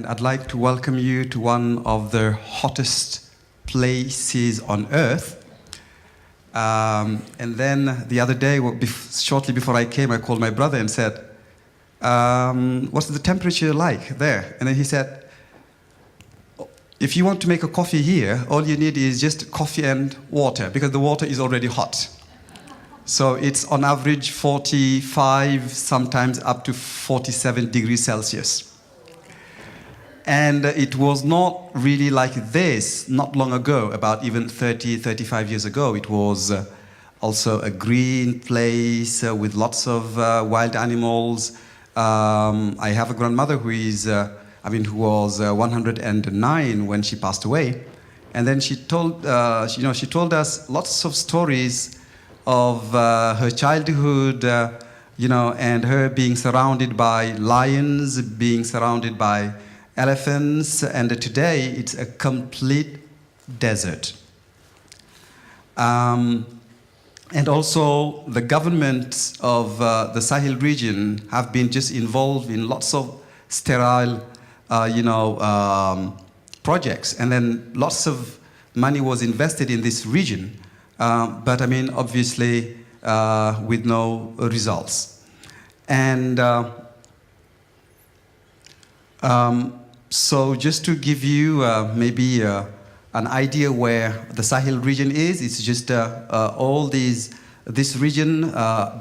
I'd like to welcome you to one of the hottest places on earth. And then the other day, shortly before I came, I called my brother and said, what's the temperature like there? And then he said, if you want to make a coffee here, all you need is just coffee and water, because the water is already hot. So it's on average 45, sometimes up to 47 degrees Celsius. And it was not really like this not long ago, about even 30, 35 years ago. It was also a green place with lots of wild animals. I have a grandmother who was 109 when she passed away. And then she told us lots of stories of her childhood, and her being surrounded by lions, being surrounded by elephants, and today it's a complete desert. And also the government of the Sahel region have been just involved in lots of sterile, projects, and then lots of money was invested in this region, but obviously with no results. And so just to give you maybe an idea where the Sahel region is, it's just this region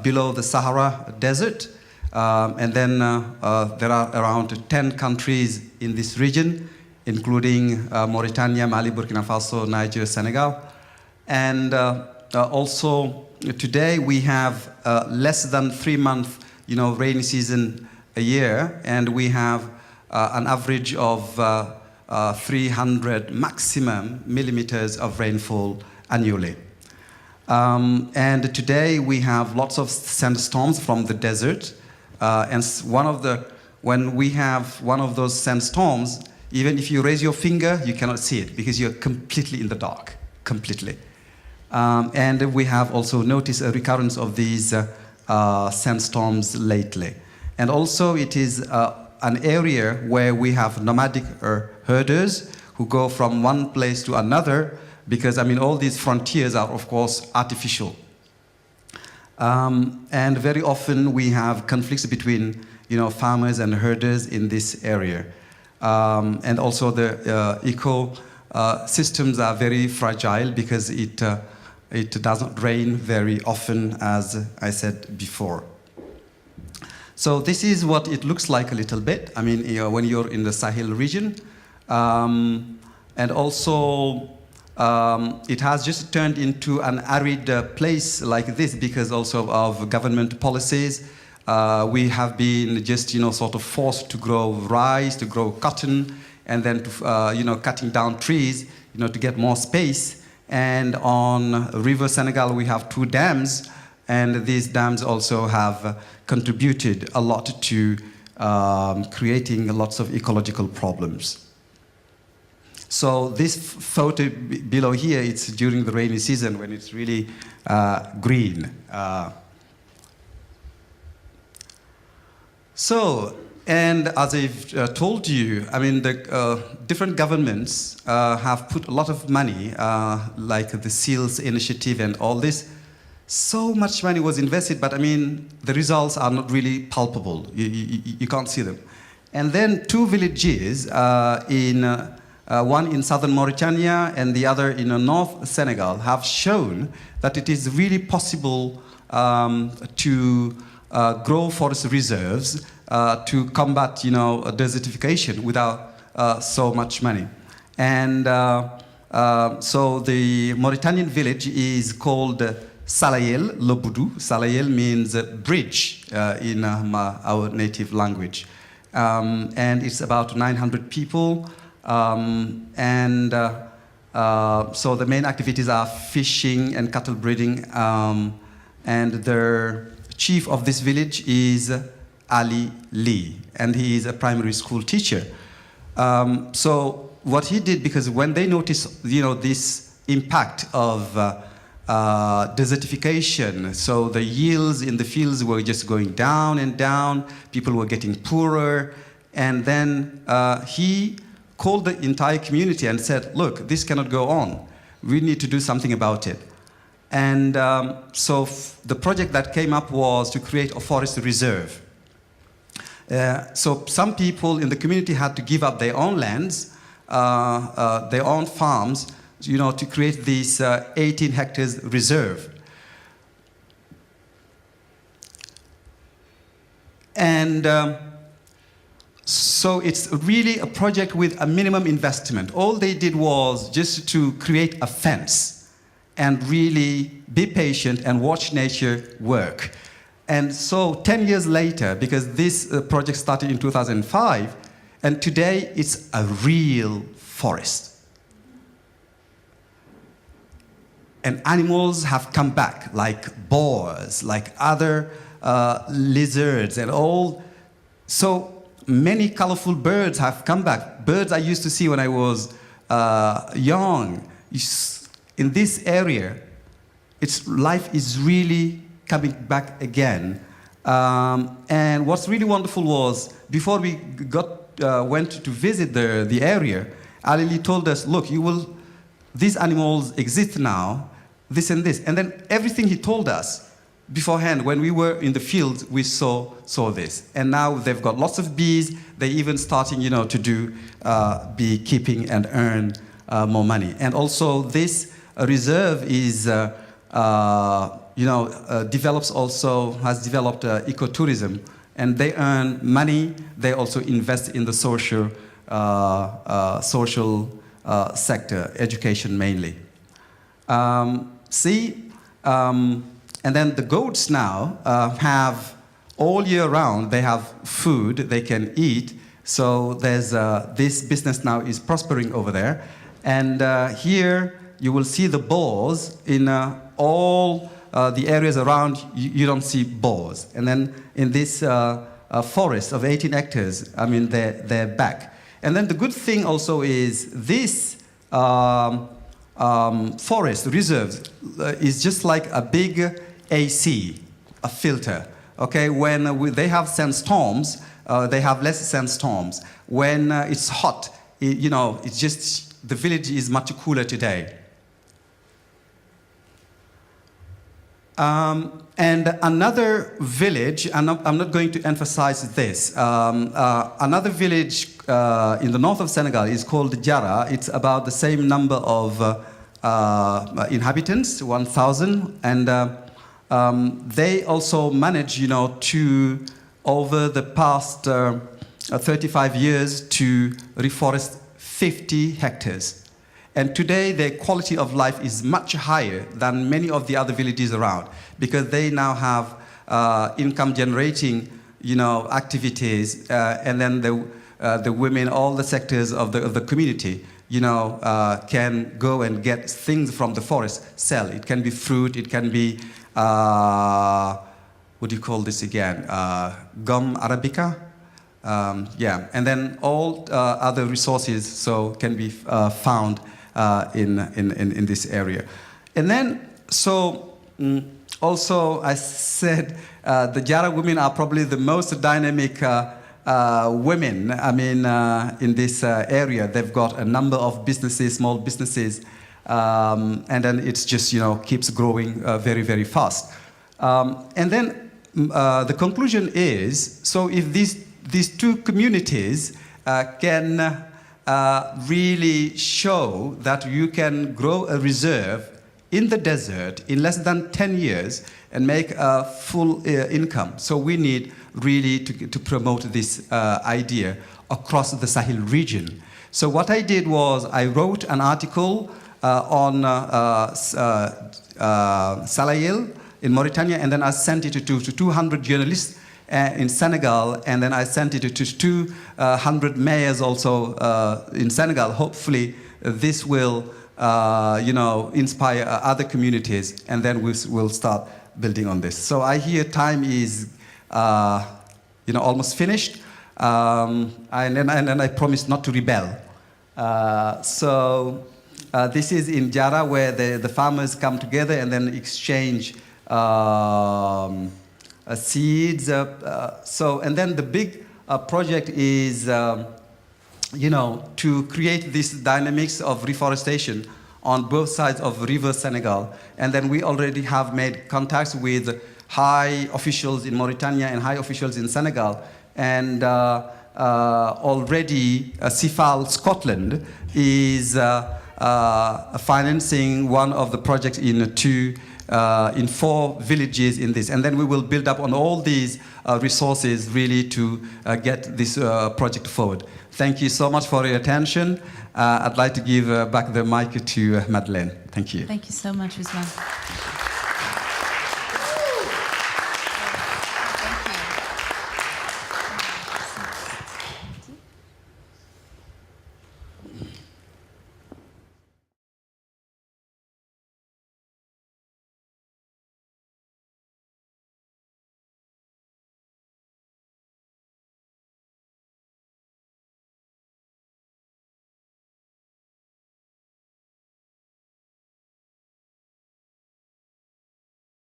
below the Sahara Desert. And then there are around 10 countries in this region, including Mauritania, Mali, Burkina Faso, Niger, Senegal. And also today we have less than 3 months, rainy season a year, and we have an average of 300 maximum millimeters of rainfall annually. And today we have lots of sandstorms from the desert. And when we have one of those sandstorms, even if you raise your finger, you cannot see it because you're completely in the dark, completely. And we have also noticed a recurrence of these sandstorms lately. And also it is an area where we have nomadic herders who go from one place to another, because all these frontiers are of course artificial. And very often we have conflicts between farmers and herders in this area. And also the ecosystems are very fragile because it doesn't rain very often, as I said before. So this is what it looks like a little bit. When you're in the Sahel region. And also it has just turned into an arid place like this because also of government policies. We have been just, sort of forced to grow rice, to grow cotton, and then to, cutting down trees, to get more space. And on River Senegal, we have 2 dams, and these dams also have contributed a lot to creating lots of ecological problems. So this photo below here, it's during the rainy season when it's really green. And as I've told you, the different governments have put a lot of money, like the SEALS initiative and all this. So much money was invested, but the results are not really palpable. You can't see them. And then 2 villages, one in southern Mauritania and the other in north Senegal, have shown that it is really possible to grow forest reserves to combat, desertification without so much money. And so the Mauritanian village is called Salayel Loboudou. Salayel means bridge in our native language. And it's about 900 people. So the main activities are fishing and cattle breeding. And the chief of this village is Ali Lee, and he is a primary school teacher. So what he did, because when they noticed, this impact of desertification, so the yields in the fields were just going down and down, people were getting poorer, And then he called the entire community and said, look, this cannot go on. We need to do something about it. And so the project that came up was to create a forest reserve. So some people in the community had to give up their own lands, their own farms, you know, to create this 18 hectares reserve. And so it's really a project with a minimum investment. All they did was just to create a fence and really be patient and watch nature work. And so 10 years later, because this project started in 2005, and today it's a real forest. And animals have come back, like boars, like other lizards and all. So many colorful birds have come back. Birds I used to see when I was young. In this area, life is really coming back again. And what's really wonderful was, before we went to visit the area, Ali told us, look, these animals exist now, this and this. And then everything he told us beforehand, when we were in the fields, we saw this. And now they've got lots of bees. They're even starting, you know, to do beekeeping and earn more money. And also this reserve is, has developed ecotourism, and they earn money. They also invest in the social sector, education mainly. And then the goats now have all year round, they have food they can eat. So there's this business now is prospering over there. And here you will see the boars in all the areas around. You don't see boars. And then in this forest of 18 hectares, I mean, they're back. And then the good thing also is this forest reserves is just like a big AC, a filter. Okay, when they have sandstorms, they have less sandstorms. When it's hot, it's just the village is much cooler today. And another village, and I'm not going to emphasize this, another village in the north of Senegal is called Diarra. It's about the same number of inhabitants, 1,000, and they also manage, to, over the past 35 years, to reforest 50 hectares. And today, their quality of life is much higher than many of the other villages around, because they now have income-generating, activities, and then the women, all the sectors of the community, can go and get things from the forest, sell. It can be fruit, it can be, what do you call this again? Gum arabica? Yeah, and then all other resources can be found in this area. And then, also I said the Diarra women are probably the most dynamic women, in this area. They've got a number of businesses, small businesses, and then it's just, keeps growing very, very fast. And then the conclusion is, so if these two communities can really show that you can grow a reserve in the desert in less than 10 years and make a full income. So we need really to promote this idea across the Sahel region. So what I did was I wrote an article on Sahel in Mauritania, and then I sent it to 200 journalists in Senegal, and then I sent it to 200 mayors also in Senegal. Hopefully this will inspire other communities, and then we'll start building on this. So I hear time is almost finished, and then I promised not to rebel. This is in Diarra, where the farmers come together and then exchange seeds. And then the big project is, to create this dynamics of reforestation on both sides of River Senegal. And then we already have made contacts with high officials in Mauritania and high officials in Senegal. And already CIFAL Scotland is financing one of the projects in 4 villages in this. And then we will build up on all these resources really to get this project forward. Thank you so much for your attention. I'd like to give back the mic to Madeleine. Thank you. Thank you so much, Ousmane.